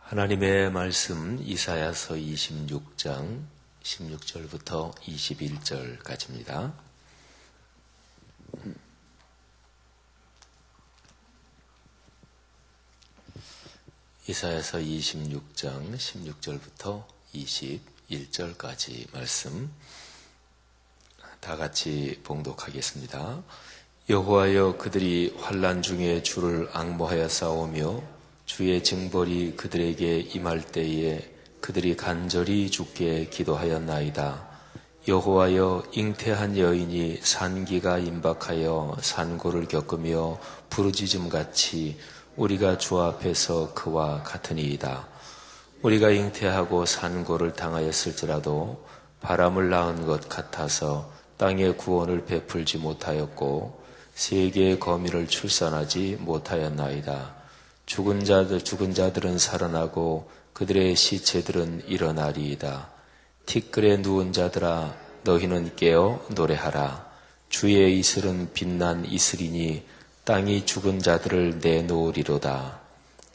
하나님의 말씀 이사야서 26장 16절부터 21절까지입니다. 이사야서 26장 16절부터 21절까지 말씀 다 같이 봉독하겠습니다. 여호와여, 그들이 환난 중에 주를 앙모하여 싸우며 주의 징벌이 그들에게 임할 때에 그들이 간절히 주께 기도하였나이다. 여호와여, 잉태한 여인이 산기가 임박하여 산고를 겪으며 부르짖음같이 우리가 주 앞에서 그와 같으니이다. 우리가 잉태하고 산고를 당하였을지라도 바람을 낳은 것 같아서 땅의 구원을 베풀지 못하였고 세계의 거미를 출산하지 못하였나이다. 죽은 자들은 살아나고 그들의 시체들은 일어나리이다. 티끌에 누운 자들아, 너희는 깨어 노래하라. 주의 이슬은 빛난 이슬이니 땅이 죽은 자들을 내놓으리로다.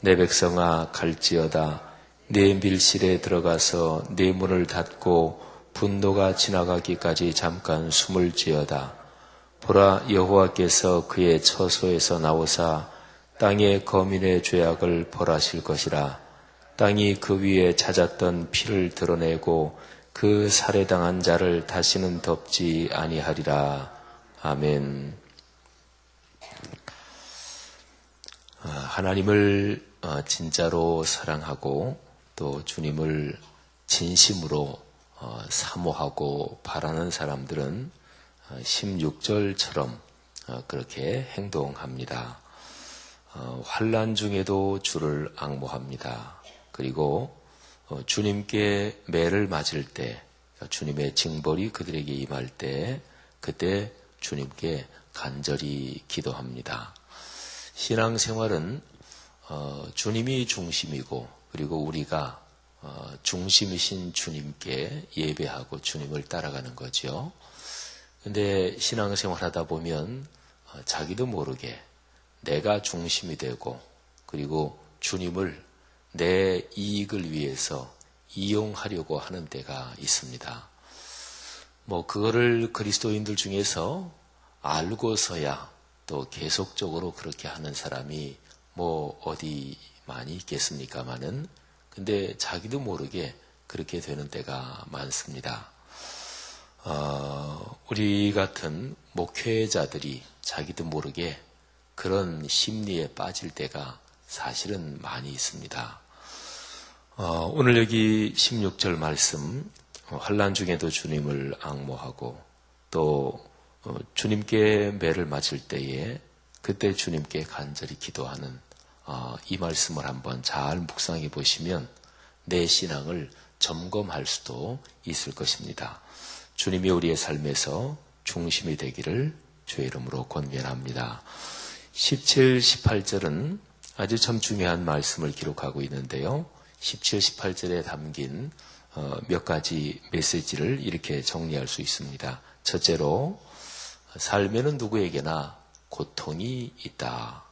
내 백성아, 갈지어다. 내 밀실에 들어가서 내 문을 닫고 분노가 지나가기까지 잠깐 숨을 지어다. 보라, 여호와께서 그의 처소에서 나오사 땅의 거민의 죄악을 벌하실 것이라. 땅이 그 위에 찾았던 피를 드러내고 그 살해당한 자를 다시는 덮지 아니하리라. 아멘. 하나님을 진짜로 사랑하고 또 주님을 진심으로 사모하고 바라는 사람들은 16절처럼 그렇게 행동합니다. 환난 중에도 주를 앙모합니다. 그리고 주님께 매를 맞을 때, 주님의 징벌이 그들에게 임할 때, 그때 주님께 간절히 기도합니다. 신앙생활은 주님이 중심이고, 그리고 우리가 중심이신 주님께 예배하고 주님을 따라가는 거죠. 근데 신앙생활 하다 보면 자기도 모르게 내가 중심이 되고, 그리고 주님을 내 이익을 위해서 이용하려고 하는 때가 있습니다. 그거를 그리스도인들 중에서 알고서야 또 계속적으로 그렇게 하는 사람이 어디 많이 있겠습니까마는, 근데 자기도 모르게 그렇게 되는 때가 많습니다. 우리 같은 목회자들이 자기도 모르게 그런 심리에 빠질 때가 사실은 많이 있습니다. 오늘 여기 16절 말씀, 환난 중에도 주님을 앙모하고 또 주님께 매를 맞을 때에 그때 주님께 간절히 기도하는 이 말씀을 한번 잘 묵상해 보시면 내 신앙을 점검할 수도 있을 것입니다. 주님이 우리의 삶에서 중심이 되기를 주의 이름으로 권면합니다. 17, 18절은 아주 참 중요한 말씀을 기록하고 있는데요. 17, 18절에 담긴 몇 가지 메시지를 이렇게 정리할 수 있습니다. 첫째로, 삶에는 누구에게나 고통이 있다.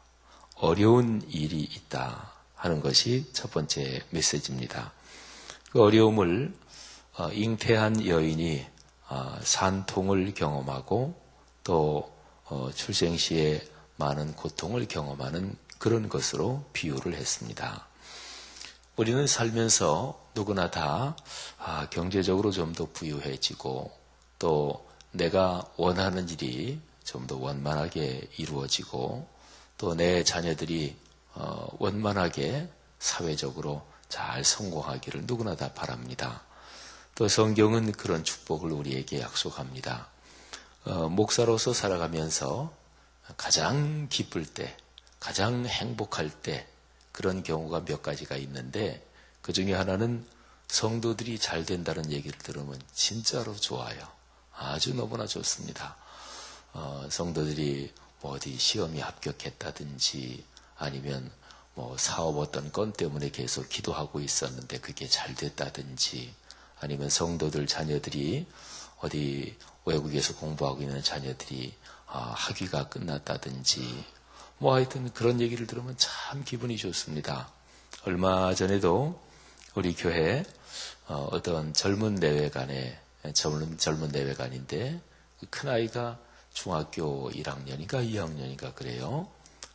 어려운 일이 있다 하는 것이 첫 번째 메시지입니다. 그 어려움을 잉태한 여인이 산통을 경험하고 또 출생 시에 많은 고통을 경험하는 그런 것으로 비유를 했습니다. 우리는 살면서 누구나 다 경제적으로 좀 더 부유해지고 또 내가 원하는 일이 좀 더 원만하게 이루어지고 또 내 자녀들이 원만하게 사회적으로 잘 성공하기를 누구나 다 바랍니다. 또 성경은 그런 축복을 우리에게 약속합니다. 목사로서 살아가면서 가장 기쁠 때, 가장 행복할 때 그런 경우가 몇 가지가 있는데 그 중에 하나는 성도들이 잘 된다는 얘기를 들으면 진짜로 좋아요. 아주 너무나 좋습니다. 성도들이 어디 시험에 합격했다든지 아니면 사업 어떤 건 때문에 계속 기도하고 있었는데 그게 잘 됐다든지 아니면 성도들 자녀들이 어디 외국에서 공부하고 있는 자녀들이 학위가 끝났다든지 하여튼 그런 얘기를 들으면 참 기분이 좋습니다. 얼마 전에도 우리 교회 어떤 젊은 내외관인데 큰 아이가 중학교 1학년인가 2학년인가 그래요.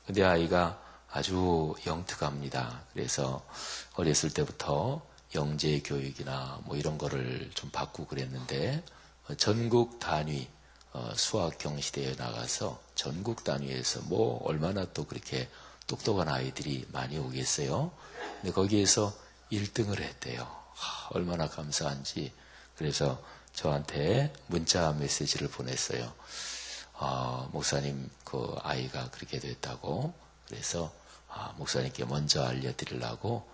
근데 아이가 아주 영특합니다. 그래서 어렸을 때부터 영재 교육이나 뭐 이런 거를 좀 받고 그랬는데 전국 단위 수학 경시대회에 나가서 전국 단위에서 뭐 얼마나 또 그렇게 똑똑한 아이들이 많이 오겠어요. 근데 거기에서 1등을 했대요. 얼마나 감사한지. 그래서 저한테 문자 메시지를 보냈어요. 목사님 그 아이가 그렇게 됐다고. 그래서 목사님께 먼저 알려드리려고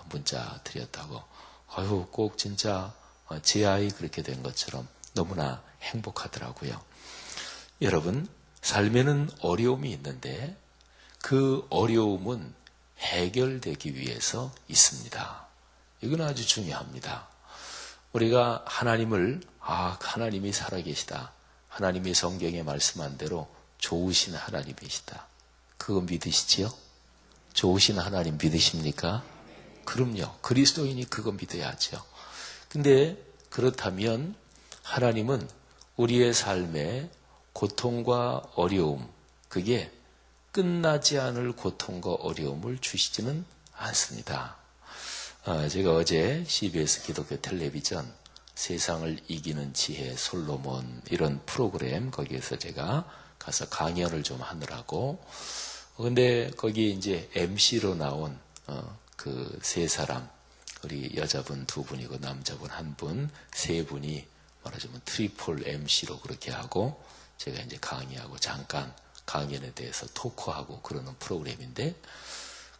문자 드렸다고. 아유, 꼭 진짜 제 아이 그렇게 된 것처럼 너무나 행복하더라고요. 여러분, 삶에는 어려움이 있는데 그 어려움은 해결되기 위해서 있습니다. 이건 아주 중요합니다. 우리가 하나님을 하나님이 살아계시다. 하나님이 성경에 말씀한 대로 좋으신 하나님이시다. 그거 믿으시지요? 좋으신 하나님 믿으십니까? 그럼요. 그리스도인이 그거 믿어야죠. 근데 그렇다면 하나님은 우리의 삶에 고통과 어려움, 그게 끝나지 않을 고통과 어려움을 주시지는 않습니다. 제가 어제 CBS 기독교 텔레비전 세상을 이기는 지혜 솔로몬 이런 프로그램 거기에서 제가 가서 강연을 좀 하느라고 근데 거기 이제 MC로 나온 그 세 사람 우리 여자분 두 분이고 남자분 한 분, 세 분이 말하자면 트리플 MC로 그렇게 하고 제가 이제 강의하고 잠깐 강연에 대해서 토크하고 그러는 프로그램인데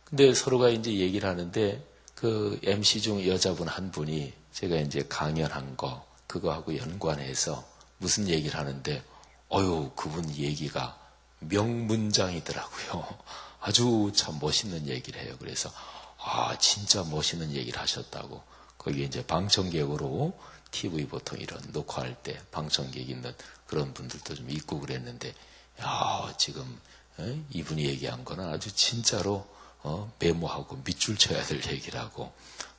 근데 서로가 이제 얘기를 하는데 그 MC 중 여자분 한 분이 제가 이제 강연한 거 그거하고 연관해서 무슨 얘기를 하는데 그분 얘기가 명문장이더라고요. 아주 참 멋있는 얘기를 해요. 그래서 진짜 멋있는 얘기를 하셨다고. 거기에 이제 방청객으로 TV 보통 이런 녹화할 때 방청객 있는 그런 분들도 좀 있고 그랬는데 지금 이분이 얘기한 거는 아주 진짜로 메모하고 밑줄 쳐야 될 얘기라고.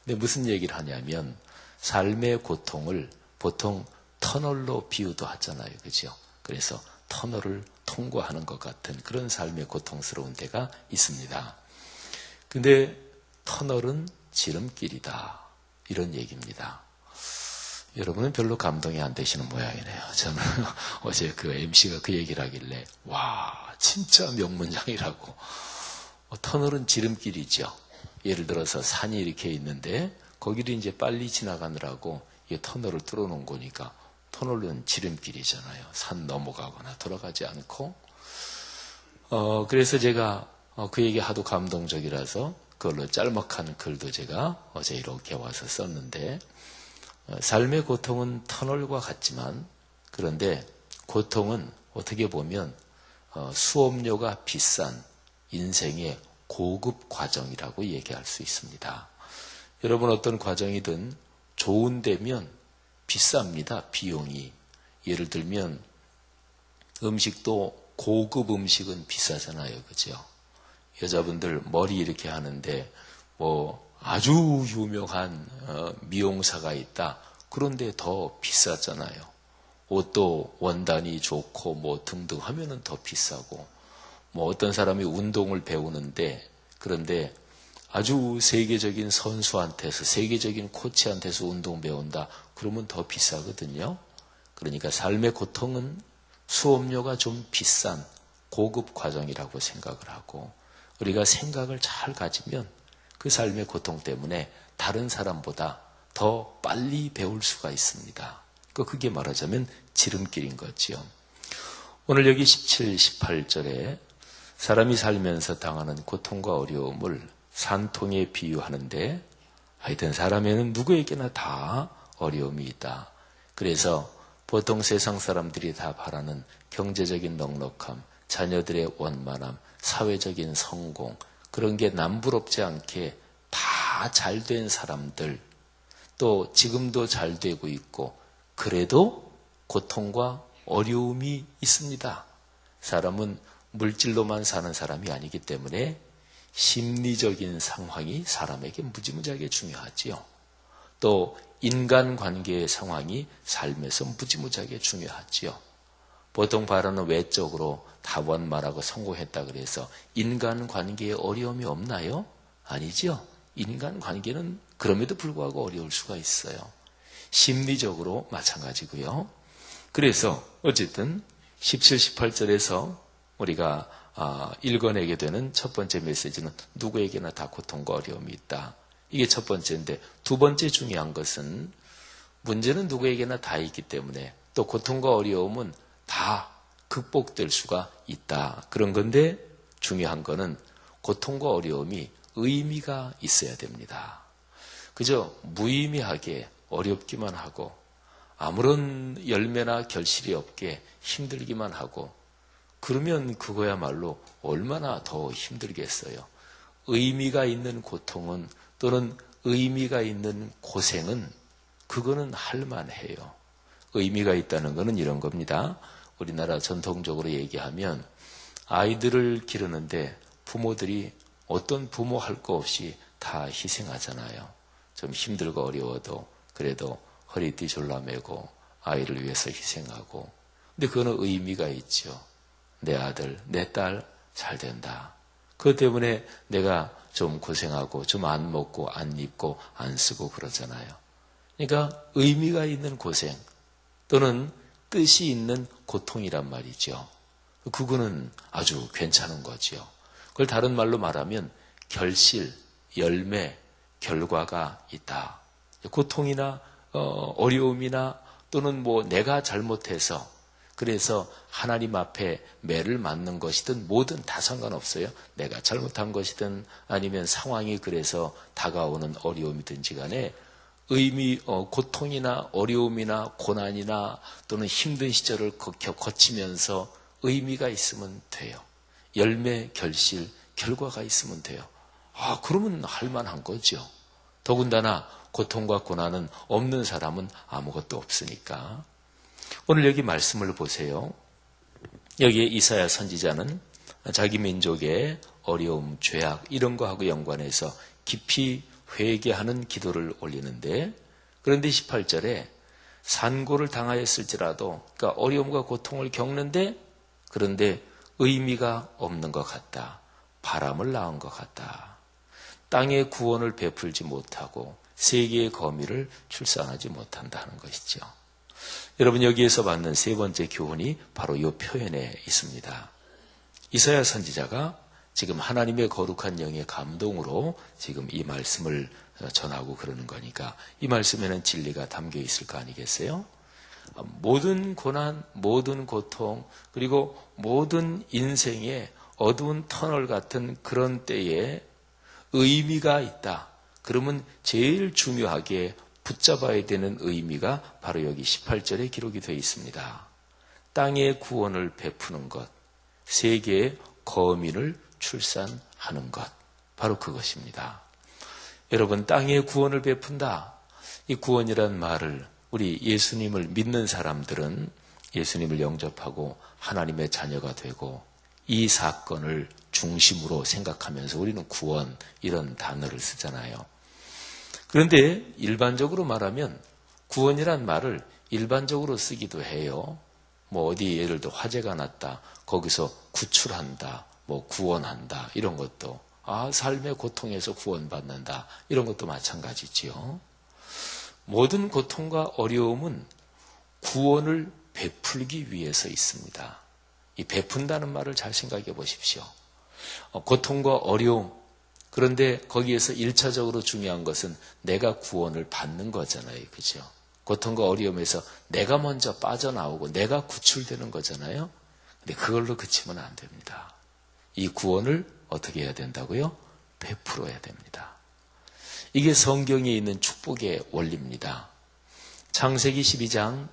근데 무슨 얘기를 하냐면 삶의 고통을 보통 터널로 비유도 하잖아요. 그죠? 그래서 터널을 통과하는 것 같은 그런 삶의 고통스러운 데가 있습니다. 근데 터널은 지름길이다. 이런 얘기입니다. 여러분은 별로 감동이 안 되시는 모양이네요. 저는 어제 그 MC가 그 얘기를 하길래 진짜 명문장이라고. 터널은 지름길이죠. 예를 들어서 산이 이렇게 있는데 거기를 이제 빨리 지나가느라고 이 터널을 뚫어놓은 거니까 터널은 지름길이잖아요. 산 넘어가거나 돌아가지 않고. 그래서 제가 그 얘기 하도 감동적이라서 그걸로 짤막한 글도 제가 어제 이렇게 와서 썼는데 삶의 고통은 터널과 같지만 그런데 고통은 어떻게 보면 수업료가 비싼 인생의 고급 과정이라고 얘기할 수 있습니다. 여러분 어떤 과정이든 좋은 데면 비쌉니다. 비용이. 예를 들면 음식도 고급 음식은 비싸잖아요. 그죠? 여자분들 머리 이렇게 하는데 뭐 아주 유명한 미용사가 있다. 그런데 더 비싸잖아요. 옷도 원단이 좋고 뭐 등등 하면은 더 비싸고 뭐 어떤 사람이 운동을 배우는데 그런데 아주 세계적인 선수한테서 세계적인 코치한테서 운동 배운다. 그러면 더 비싸거든요. 그러니까 삶의 고통은 수업료가 좀 비싼 고급 과정이라고 생각을 하고 우리가 생각을 잘 가지면 그 삶의 고통 때문에 다른 사람보다 더 빨리 배울 수가 있습니다. 그게 말하자면 지름길인 거지요. 오늘 여기 17, 18절에 사람이 살면서 당하는 고통과 어려움을 산통에 비유하는데 하여튼 사람에는 누구에게나 다 어려움이 있다. 그래서 보통 세상 사람들이 다 바라는 경제적인 넉넉함, 자녀들의 원만함, 사회적인 성공 그런 게 남부럽지 않게 다 잘된 사람들 또 지금도 잘 되고 있고 그래도 고통과 어려움이 있습니다. 사람은 물질로만 사는 사람이 아니기 때문에 심리적인 상황이 사람에게 무지무지하게 중요하지요. 또 인간관계의 상황이 삶에서 무지무지하게 중요하지요. 보통 바라는 외적으로 다원말하고 성공했다 그래서 인간관계에 어려움이 없나요? 아니죠. 인간관계는 그럼에도 불구하고 어려울 수가 있어요. 심리적으로 마찬가지고요. 그래서 어쨌든 17, 18절에서 우리가 읽어내게 되는 첫 번째 메시지는 누구에게나 다 고통과 어려움이 있다. 이게 첫 번째인데 두 번째 중요한 것은 문제는 누구에게나 다 있기 때문에 또 고통과 어려움은 다 극복될 수가 있다. 그런 건데 중요한 거는 고통과 어려움이 의미가 있어야 됩니다. 그저 무의미하게 어렵기만 하고 아무런 열매나 결실이 없게 힘들기만 하고 그러면 그거야말로 얼마나 더 힘들겠어요. 의미가 있는 고통은 또는 의미가 있는 고생은 그거는 할만해요. 의미가 있다는 것은 이런 겁니다. 우리나라 전통적으로 얘기하면 아이들을 기르는데 부모들이 어떤 부모 할 거 없이 다 희생하잖아요. 좀 힘들고 어려워도 그래도 허리띠 졸라매고 아이를 위해서 희생하고. 근데 그거는 의미가 있죠. 내 아들, 내 딸 잘 된다. 그것 때문에 내가 좀 고생하고 좀 안 먹고 안 입고 안 쓰고 그러잖아요. 그러니까 의미가 있는 고생 또는 뜻이 있는 고통이란 말이죠. 그거는 아주 괜찮은 거죠. 그걸 다른 말로 말하면 결실, 열매, 결과가 있다. 고통이나 어려움이나 또는 내가 잘못해서 그래서 하나님 앞에 매를 맞는 것이든 뭐든 다 상관없어요. 내가 잘못한 것이든 아니면 상황이 그래서 다가오는 어려움이든지 간에 고통이나 어려움이나 고난이나 또는 힘든 시절을 거치면서 의미가 있으면 돼요. 열매, 결실, 결과가 있으면 돼요. 그러면 할만한 거죠. 더군다나 고통과 고난은 없는 사람은 아무것도 없으니까. 오늘 여기 말씀을 보세요. 여기에 이사야 선지자는 자기 민족의 어려움, 죄악 이런 거하고 연관해서 깊이 회개하는 기도를 올리는데 그런데 18절에 산고를 당하였을지라도 그러니까 어려움과 고통을 겪는데 그런데 의미가 없는 것 같다. 바람을 낳은 것 같다. 땅의 구원을 베풀지 못하고 세계의 거미를 출산하지 못한다는 것이죠. 여러분 여기에서 받는 세 번째 교훈이 바로 이 표현에 있습니다. 이사야 선지자가 지금 하나님의 거룩한 영의 감동으로 지금 이 말씀을 전하고 그러는 거니까 이 말씀에는 진리가 담겨 있을 거 아니겠어요? 모든 고난, 모든 고통, 그리고 모든 인생의 어두운 터널 같은 그런 때에 의미가 있다. 그러면 제일 중요하게 붙잡아야 되는 의미가 바로 여기 18절에 기록이 되어 있습니다. 땅의 구원을 베푸는 것, 세계의 거민을 출산하는 것, 바로 그것입니다. 여러분, 땅의 구원을 베푼다. 이 구원이란 말을 우리 예수님을 믿는 사람들은 예수님을 영접하고 하나님의 자녀가 되고 이 사건을 중심으로 생각하면서 우리는 구원 이런 단어를 쓰잖아요. 그런데 일반적으로 말하면 구원이란 말을 일반적으로 쓰기도 해요. 어디 예를 들어 화재가 났다. 거기서 구출한다. 구원한다. 이런 것도 삶의 고통에서 구원받는다. 이런 것도 마찬가지지요. 모든 고통과 어려움은 구원을 베풀기 위해서 있습니다. 이 베푼다는 말을 잘 생각해 보십시오. 고통과 어려움, 그런데 거기에서 1차적으로 중요한 것은 내가 구원을 받는 거잖아요. 그죠? 고통과 어려움에서 내가 먼저 빠져나오고 내가 구출되는 거잖아요. 근데 그걸로 그치면 안 됩니다. 이 구원을 어떻게 해야 된다고요? 베풀어야 됩니다. 이게 성경에 있는 축복의 원리입니다. 창세기 12장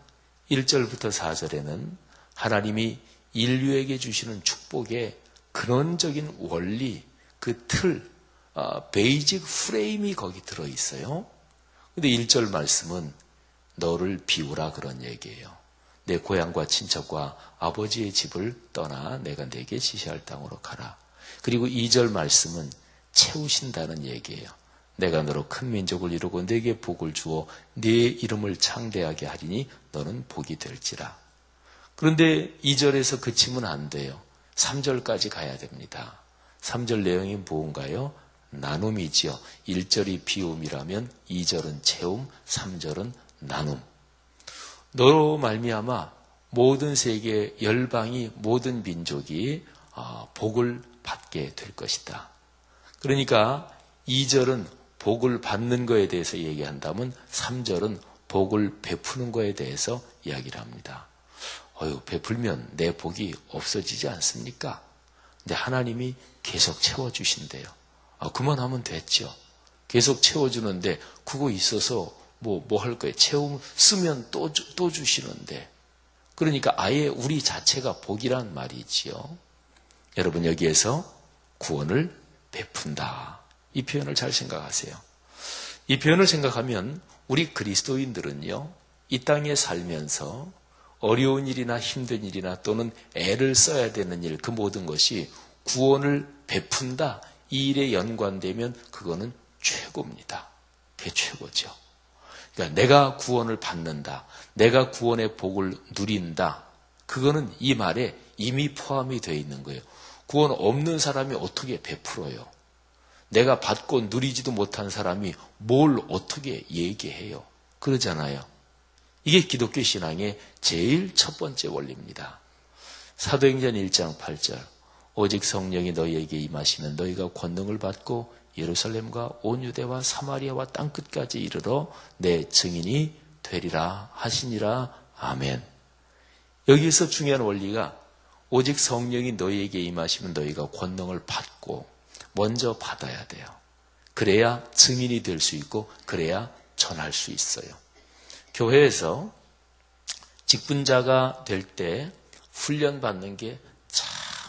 1절부터 4절에는 하나님이 인류에게 주시는 축복의 근원적인 원리, 그 틀, 베이직 프레임이 거기 들어있어요. 근데 1절 말씀은 너를 비우라 그런 얘기예요. 내 고향과 친척과 아버지의 집을 떠나 내가 내게 지시할 땅으로 가라. 그리고 2절 말씀은 채우신다는 얘기예요. 내가 너로 큰 민족을 이루고 네게 복을 주어 네 이름을 창대하게 하리니 너는 복이 될지라. 그런데 2절에서 그치면 안 돼요. 3절까지 가야 됩니다. 3절 내용이 뭔가요? 나눔이지요. 1절이 비움이라면 2절은 채움, 3절은 나눔. 너로 말미암아 모든 세계 열방이 모든 민족이 복을 받게 될 것이다. 그러니까 2절은 복을 받는 거에 대해서 얘기한다면 3절은 복을 베푸는 거에 대해서 이야기를 합니다. 베풀면 내 복이 없어지지 않습니까? 근데 하나님이 계속 채워주신대요. 그만하면 됐죠. 계속 채워주는데 그거 있어서 뭐 할 거예요. 채움 쓰면 또 주시는데. 그러니까 아예 우리 자체가 복이란 말이지요. 여러분 여기에서 구원을 베푼다. 이 표현을 잘 생각하세요. 이 표현을 생각하면 우리 그리스도인들은요. 이 땅에 살면서 어려운 일이나 힘든 일이나 또는 애를 써야 되는 일, 그 모든 것이 구원을 베푼다. 이 일에 연관되면 그거는 최고입니다. 그게 최고죠. 그러니까 내가 구원을 받는다. 내가 구원의 복을 누린다. 그거는 이 말에 이미 포함이 되어 있는 거예요. 구원 없는 사람이 어떻게 베풀어요? 내가 받고 누리지도 못한 사람이 뭘 어떻게 얘기해요? 그러잖아요. 이게 기독교 신앙의 제일 첫 번째 원리입니다. 사도행전 1장 8절 오직 성령이 너희에게 임하시면 너희가 권능을 받고 예루살렘과 온 유대와 사마리아와 땅끝까지 이르러 내 증인이 되리라 하시니라. 아멘. 여기서 중요한 원리가 오직 성령이 너희에게 임하시면 너희가 권능을 받고 먼저 받아야 돼요. 그래야 증인이 될 수 있고 그래야 전할 수 있어요. 교회에서 직분자가 될 때 훈련받는 게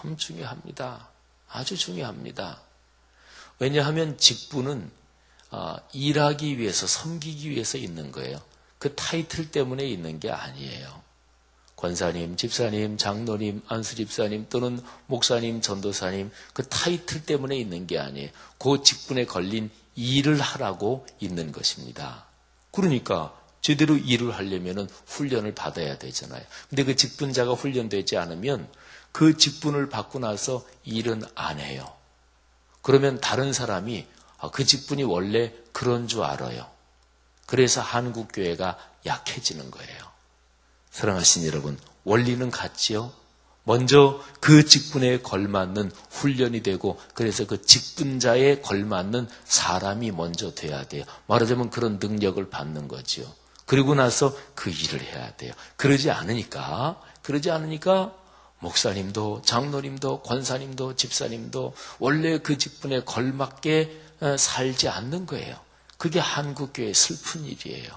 참 중요합니다. 아주 중요합니다. 왜냐하면 직분은 일하기 위해서, 섬기기 위해서 있는 거예요. 그 타이틀 때문에 있는 게 아니에요. 권사님, 집사님, 장로님, 안수집사님 또는 목사님, 전도사님 그 타이틀 때문에 있는 게 아니에요. 그 직분에 걸린 일을 하라고 있는 것입니다. 그러니까 제대로 일을 하려면 훈련을 받아야 되잖아요. 근데 그 직분자가 훈련되지 않으면 그 직분을 받고 나서 일은 안 해요. 그러면 다른 사람이 그 직분이 원래 그런 줄 알아요. 그래서 한국교회가 약해지는 거예요. 사랑하신 여러분, 원리는 같지요? 먼저 그 직분에 걸맞는 훈련이 되고 그래서 그 직분자에 걸맞는 사람이 먼저 돼야 돼요. 말하자면 그런 능력을 받는 거지요. 그리고 나서 그 일을 해야 돼요. 그러지 않으니까 목사님도 장로님도 권사님도 집사님도 원래 그 직분에 걸맞게 살지 않는 거예요. 그게 한국교회의 슬픈 일이에요.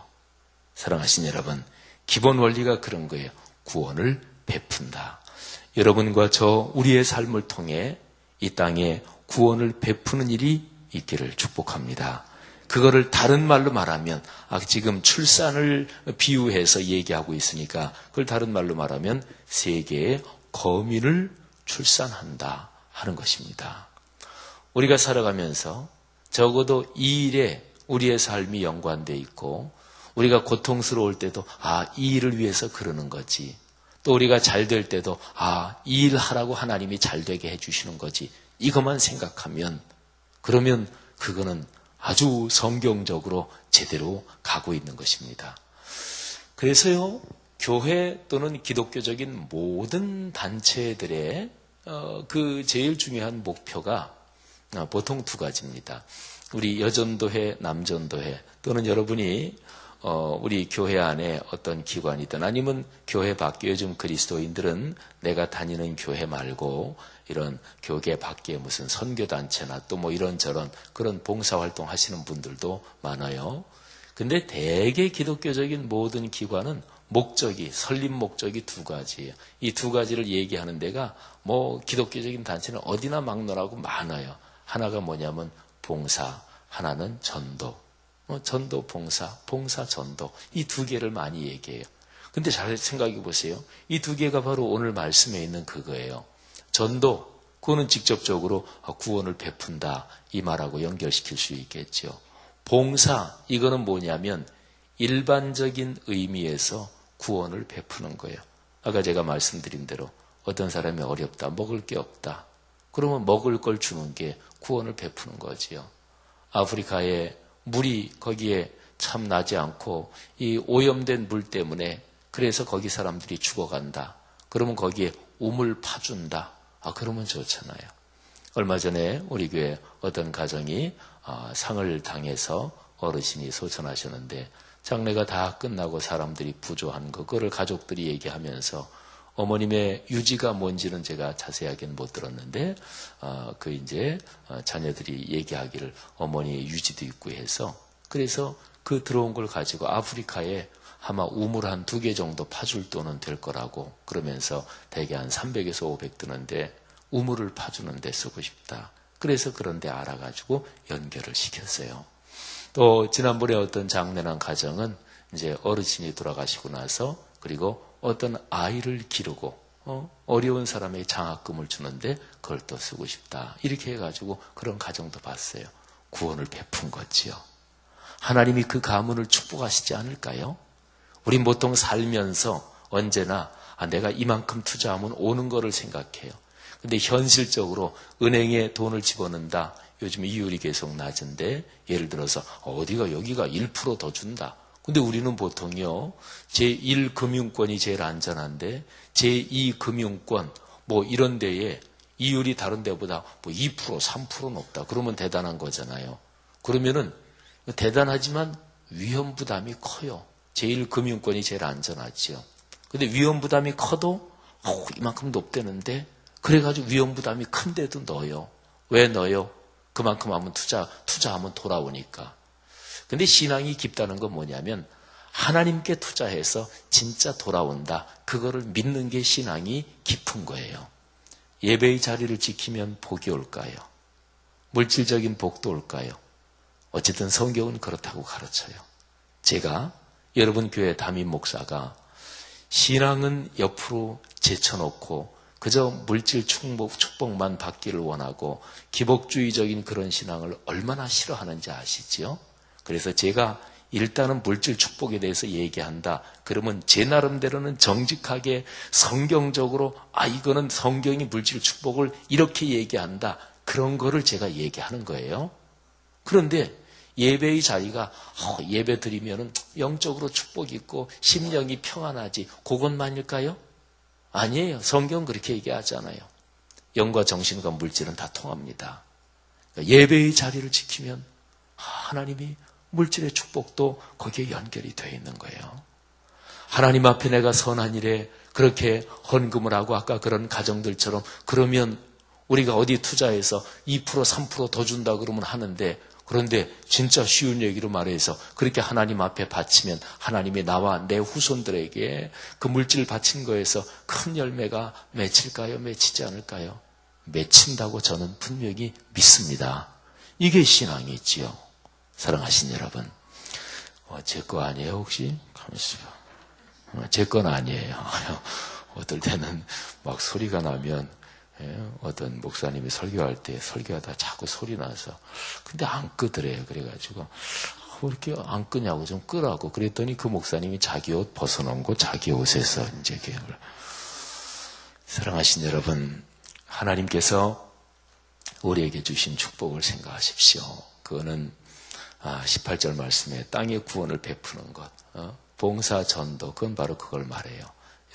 사랑하신 여러분, 기본 원리가 그런 거예요. 구원을 베푼다. 여러분과 저 우리의 삶을 통해 이 땅에 구원을 베푸는 일이 있기를 축복합니다. 그거를 다른 말로 말하면 지금 출산을 비유해서 얘기하고 있으니까 그걸 다른 말로 말하면 세계의 거민을 출산한다 하는 것입니다. 우리가 살아가면서 적어도 이 일에 우리의 삶이 연관되어 있고 우리가 고통스러울 때도 이 일을 위해서 그러는 거지. 또 우리가 잘 될 때도 이 일 하라고 하나님이 잘 되게 해주시는 거지. 이것만 생각하면 그러면 그거는 아주 성경적으로 제대로 가고 있는 것입니다. 그래서요, 교회 또는 기독교적인 모든 단체들의 그 제일 중요한 목표가 보통 두 가지입니다. 우리 여전도회, 남전도회 또는 여러분이 우리 교회 안에 어떤 기관이든 아니면 교회 밖에 요즘 그리스도인들은 내가 다니는 교회 말고 이런 교계 밖에 무슨 선교단체나 또 뭐 이런저런 그런 봉사활동 하시는 분들도 많아요. 근데 대개 기독교적인 모든 기관은 목적이, 설립 목적이 두 가지예요. 이 두 가지를 얘기하는 데가 뭐 기독교적인 단체는 어디나 막론하고 많아요. 하나가 뭐냐면 봉사, 하나는 전도. 전도, 봉사, 봉사, 전도. 이 두 개를 많이 얘기해요. 근데 잘 생각해 보세요. 이 두 개가 바로 오늘 말씀에 있는 그거예요. 전도, 그거는 직접적으로 구원을 베푼다 이 말하고 연결시킬 수 있겠죠. 봉사 이거는 뭐냐면 일반적인 의미에서 구원을 베푸는 거예요. 아까 제가 말씀드린 대로 어떤 사람이 어렵다, 먹을 게 없다. 그러면 먹을 걸 주는 게 구원을 베푸는 거지요. 아프리카에 물이 거기에 참 나지 않고 이 오염된 물 때문에 그래서 거기 사람들이 죽어간다. 그러면 거기에 우물 파준다. 그러면 좋잖아요. 얼마 전에 우리 교회 어떤 가정이 상을 당해서 어르신이 소천하셨는데 장례가 다 끝나고 사람들이 부조한 그거를 가족들이 얘기하면서 어머님의 유지가 뭔지는 제가 자세하게는 못 들었는데 자녀들이 얘기하기를 어머니의 유지도 있고 해서 그래서 그 들어온 걸 가지고 아프리카에 아마 우물 한 2개 정도 파줄 돈은 될 거라고 그러면서 대개 한 300에서 500 드는데 우물을 파주는 데 쓰고 싶다. 그래서 그런 데 알아가지고 연결을 시켰어요. 또 지난번에 어떤 장례난 가정은 이제 어르신이 돌아가시고 나서 그리고 어떤 아이를 기르고 어려운 사람에게 장학금을 주는데 그걸 또 쓰고 싶다. 이렇게 해가지고 그런 가정도 봤어요. 구원을 베푼 거지요. 하나님이 그 가문을 축복하시지 않을까요? 우린 보통 살면서 언제나 내가 이만큼 투자하면 오는 거를 생각해요. 근데 현실적으로 은행에 돈을 집어넣는다. 요즘 이율이 계속 낮은데 예를 들어서 어디가 여기가 1% 더 준다. 근데 우리는 보통요. 제1금융권이 제일 안전한데 제2금융권 뭐 이런 데에 이율이 다른 데보다 뭐 2%, 3% 높다. 그러면 대단한 거잖아요. 그러면은 대단하지만 위험 부담이 커요. 제1금융권이 제일 안전하지요. 근데 위험 부담이 커도 이만큼 높다는데 그래가지고 위험 부담이 큰데도 넣어요. 왜 넣어요? 그만큼 하면 투자하면 돌아오니까. 근데 신앙이 깊다는 건 뭐냐면 하나님께 투자해서 진짜 돌아온다. 그거를 믿는 게 신앙이 깊은 거예요. 예배의 자리를 지키면 복이 올까요? 물질적인 복도 올까요? 어쨌든 성경은 그렇다고 가르쳐요. 제가 여러분 교회 담임 목사가 신앙은 옆으로 제쳐놓고 그저 물질 축복만 받기를 원하고 기복주의적인 그런 신앙을 얼마나 싫어하는지 아시지요? 그래서 제가 일단은 물질 축복에 대해서 얘기한다. 그러면 제 나름대로는 정직하게 성경적으로 이거는 성경이 물질 축복을 이렇게 얘기한다. 그런 거를 제가 얘기하는 거예요. 그런데 예배의 자리가 예배 드리면은 영적으로 축복이 있고 심령이 평안하지 그것만일까요? 아니에요. 성경 그렇게 얘기하잖아요. 영과 정신과 물질은 다 통합니다. 예배의 자리를 지키면 하나님이 물질의 축복도 거기에 연결이 되어 있는 거예요. 하나님 앞에 내가 선한 일에 그렇게 헌금을 하고 아까 그런 가정들처럼 그러면 우리가 어디 투자해서 2% 3% 더 준다 그러면 하는데 그런데 진짜 쉬운 얘기로 말해서 그렇게 하나님 앞에 바치면 하나님이 나와 내 후손들에게 그 물질 바친 거에서 큰 열매가 맺힐까요? 맺히지 않을까요? 맺힌다고 저는 분명히 믿습니다. 이게 신앙이지요. 사랑하신 여러분. 제 거 아니에요 혹시? 가만있어 봐. 제 건 아니에요. 어떨 때는 막 소리가 나면 어떤 목사님이 설교할 때 설교하다 자꾸 소리 나서 근데 안 끄더래요. 그래가지고 왜 이렇게 안 끄냐고 좀 끄라고 그랬더니 그 목사님이 자기 옷 벗어놓은 거 자기 옷에서 이제 계획을. 사랑하신 여러분, 하나님께서 우리에게 주신 축복을 생각하십시오. 그거는 18절 말씀에 땅의 구원을 베푸는 것, 봉사 전도, 그건 바로 그걸 말해요.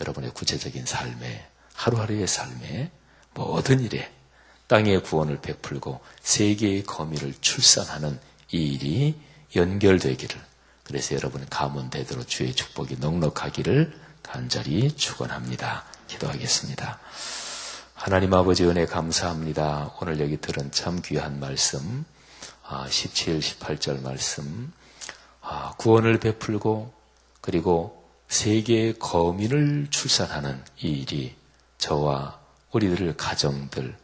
여러분의 구체적인 삶에, 하루하루의 삶에 모든 일에 땅의 구원을 베풀고 세계의 거미를 출산하는 이 일이 연결되기를, 그래서 여러분의 가문 대대로 주의 축복이 넉넉하기를 간절히 축원합니다. 기도하겠습니다. 하나님 아버지 은혜 감사합니다. 오늘 여기 들은 참 귀한 말씀, 17, 18절 말씀, 구원을 베풀고 그리고 세계의 거민을 출산하는 이 일이 저와 우리들 가정들,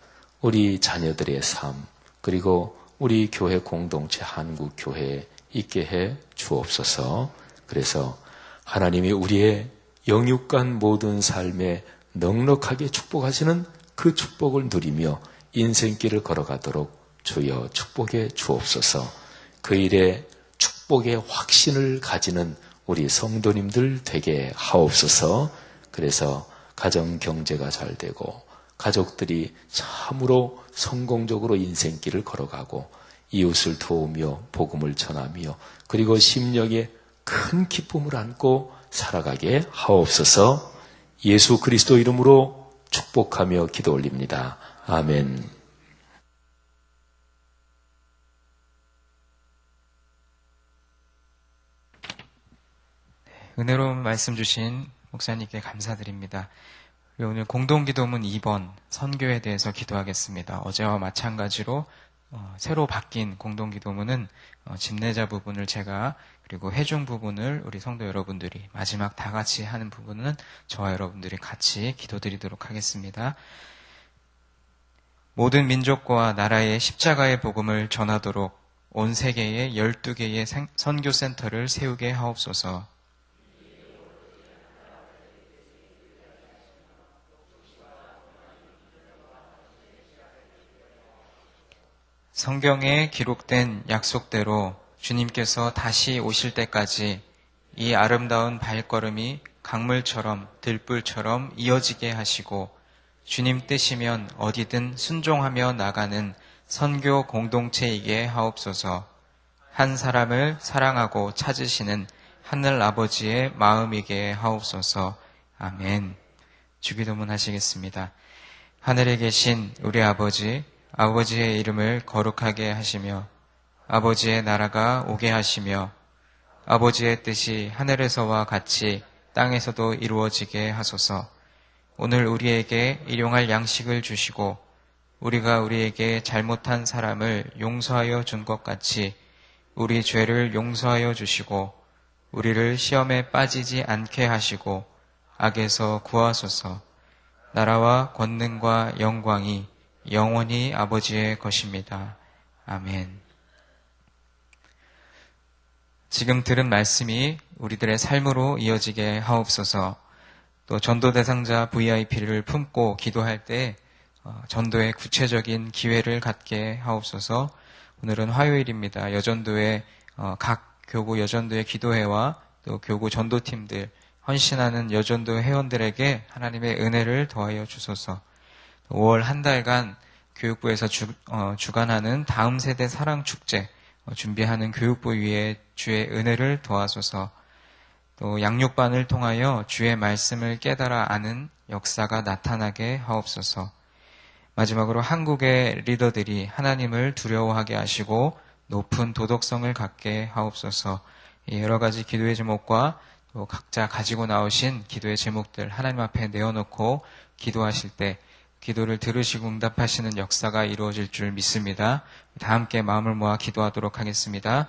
우리 자녀들의 삶, 그리고 우리 교회 공동체 한국교회에 있게 해 주옵소서. 그래서 하나님이 우리의 영육간 모든 삶에 넉넉하게 축복하시는 그 축복을 누리며 인생길을 걸어가도록 주여 축복해 주옵소서. 그 일에 축복의 확신을 가지는 우리 성도님들 되게 하옵소서. 그래서 가정 경제가 잘 되고 가족들이 참으로 성공적으로 인생길을 걸어가고 이웃을 도우며 복음을 전하며 그리고 심령에 큰 기쁨을 안고 살아가게 하옵소서. 예수 그리스도 이름으로 축복하며 기도 올립니다. 아멘. 은혜로운 말씀 주신 목사님께 감사드립니다. 오늘 공동기도문 2번 선교에 대해서 기도하겠습니다. 어제와 마찬가지로 새로 바뀐 공동기도문은 집례자 부분을 제가 그리고 회중 부분을 우리 성도 여러분들이 마지막 다 같이 하는 부분은 저와 여러분들이 같이 기도드리도록 하겠습니다. 모든 민족과 나라의 십자가의 복음을 전하도록 온 세계에 12개의 선교센터를 세우게 하옵소서. 성경에 기록된 약속대로 주님께서 다시 오실 때까지 이 아름다운 발걸음이 강물처럼 들불처럼 이어지게 하시고 주님 뜻이면 어디든 순종하며 나가는 선교 공동체이게 하옵소서. 한 사람을 사랑하고 찾으시는 하늘 아버지의 마음이게 하옵소서. 아멘. 주기도문 하시겠습니다. 하늘에 계신 우리 아버지, 아버지의 이름을 거룩하게 하시며 아버지의 나라가 오게 하시며 아버지의 뜻이 하늘에서와 같이 땅에서도 이루어지게 하소서. 오늘 우리에게 일용할 양식을 주시고 우리가 우리에게 잘못한 사람을 용서하여 준 것 같이 우리 죄를 용서하여 주시고 우리를 시험에 빠지지 않게 하시고 악에서 구하소서. 나라와 권능과 영광이 영원히 아버지의 것입니다. 아멘. 지금 들은 말씀이 우리들의 삶으로 이어지게 하옵소서. 또 전도 대상자 VIP를 품고 기도할 때 전도의 구체적인 기회를 갖게 하옵소서. 오늘은 화요일입니다. 여전도의 각 교구 여전도의 기도회와 또 교구 전도팀들 헌신하는 여전도 회원들에게 하나님의 은혜를 더하여 주소서. 5월 한 달간 교육부에서 주관하는 다음 세대 사랑 축제 준비하는 교육부 위에 주의 은혜를 도와소서. 또 양육반을 통하여 주의 말씀을 깨달아 아는 역사가 나타나게 하옵소서. 마지막으로 한국의 리더들이 하나님을 두려워하게 하시고 높은 도덕성을 갖게 하옵소서. 여러 가지 기도의 제목과 또 각자 가지고 나오신 기도의 제목들 하나님 앞에 내어놓고 기도하실 때 기도를 들으시고 응답하시는 역사가 이루어질 줄 믿습니다. 다 함께 마음을 모아 기도하도록 하겠습니다.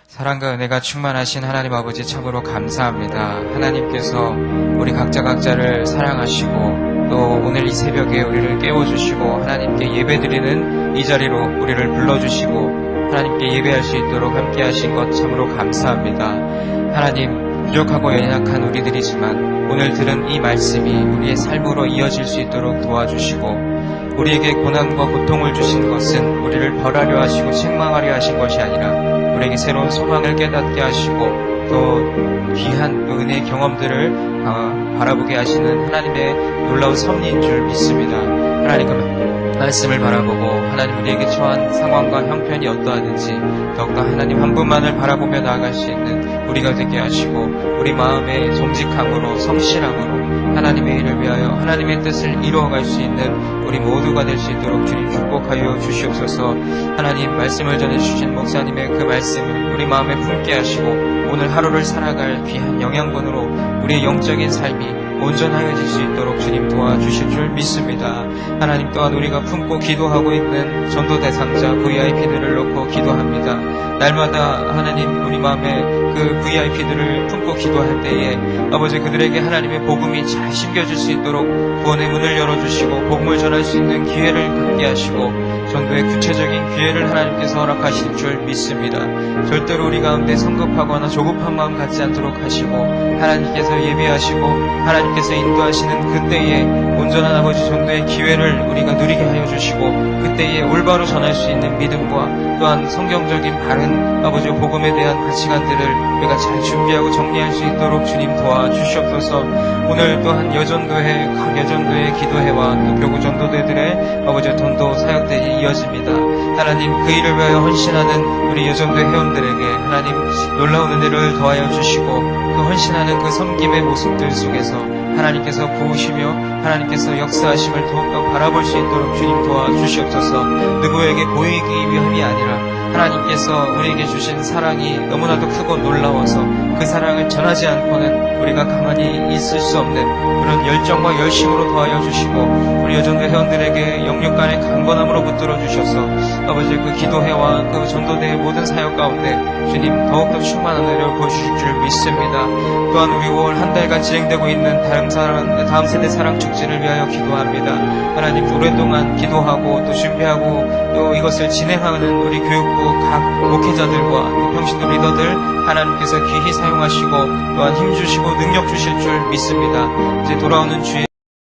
사랑과 은혜가 충만하신 하나님 아버지 참으로 감사합니다. 하나님께서 우리 각자를 사랑하시고 또 오늘 이 새벽에 우리를 깨워주시고 하나님께 예배드리는 이 자리로 우리를 불러주시고 하나님께 예배할 수 있도록 함께 하신 것 참으로 감사합니다. 하나님, 부족하고 연약한 우리들이지만 오늘 들은 이 말씀이 우리의 삶으로 이어질 수 있도록 도와주시고 우리에게 고난과 고통을 주신 것은 우리를 벌하려 하시고 책망하려 하신 것이 아니라 우리에게 새로운 소망을 깨닫게 하시고 또 귀한 은혜의 경험들을 바라보게 하시는 하나님의 놀라운 섭리인 줄 믿습니다. 하나님 그 말씀을 바라보고 하나님 우리에게 처한 상황과 형편이 어떠하든지 더욱더 하나님 한 분만을 바라보며 나아갈 수 있는 우리가 되게 하시고 우리 마음의 정직함으로 성실함으로 하나님의 일을 위하여 하나님의 뜻을 이루어갈 수 있는 우리 모두가 될 수 있도록 주님 축복하여 주시옵소서. 하나님 말씀을 전해주신 목사님의 그 말씀을 우리 마음에 품게 하시고 오늘 하루를 살아갈 귀한 영양분으로 우리의 영적인 삶이 온전하여질 수 있도록 주님 도와주실 줄 믿습니다. 하나님 또한 우리가 품고 기도하고 있는 전도 대상자 VIP들을 놓고 기도합니다. 날마다 하나님 우리 마음에 그 VIP들을 품고 기도할 때에 아버지 그들에게 하나님의 복음이 잘 심겨질 수 있도록 구원의 문을 열어주시고 복음을 전할 수 있는 기회를 갖게 하시고 전도의 구체적인 기회를 하나님께서 허락하실 줄 믿습니다. 절대로 우리 가운데 성급하거나 조급한 마음 갖지 않도록 하시고 하나님께서 예배하시고 하나님 하나님께서 인도하시는 그때에 온전한 아버지 전도의 기회를 우리가 누리게 하여 주시고 그때에 올바로 전할 수 있는 믿음과 또한 성경적인 바른 아버지 복음에 대한 가치관들을 우리가 잘 준비하고 정리할 수 있도록 주님 도와주시옵소서. 오늘 또한 여전도회, 각 여전도회 기도회와 또 교구 전도대들의 아버지 전도 사역들이 이어집니다. 하나님 그 일을 위하여 헌신하는 우리 여전도회 회원들에게 하나님 놀라운 은혜를 더하여 주시고 그 헌신하는 그 섬김의 모습들 속에서 하나님께서 부으시며 하나님께서 역사하심을 더욱더 바라볼 수 있도록 주님 도와주시옵소서. 누구에게 보이기 위함이 아니라 하나님께서 우리에게 주신 사랑이 너무나도 크고 놀라워서 그 사랑을 전하지 않고는 우리가 가만히 있을 수 없는 그런 열정과 열심으로 더하여 주시고 우리 여전도회 회원들에게 영육 간의 강건함으로 붙들어 주셔서 아버지 그 기도회와 그 전도대의 모든 사역 가운데 주님 더욱더 충만한 은혜를 보여주실 줄 믿습니다. 또한 우리 5월 한 달간 진행되고 있는 다음 세대 사랑 축제를 위하여 기도합니다. 하나님 오랫동안 기도하고 또 준비하고 또 이것을 진행하는 우리 교육부 각 목회자들과 또 평신도 리더들 하나님께서 귀히 사용하시고 또한 힘주시고 능력 주실 줄 믿습니다. 이제 돌아오는 주에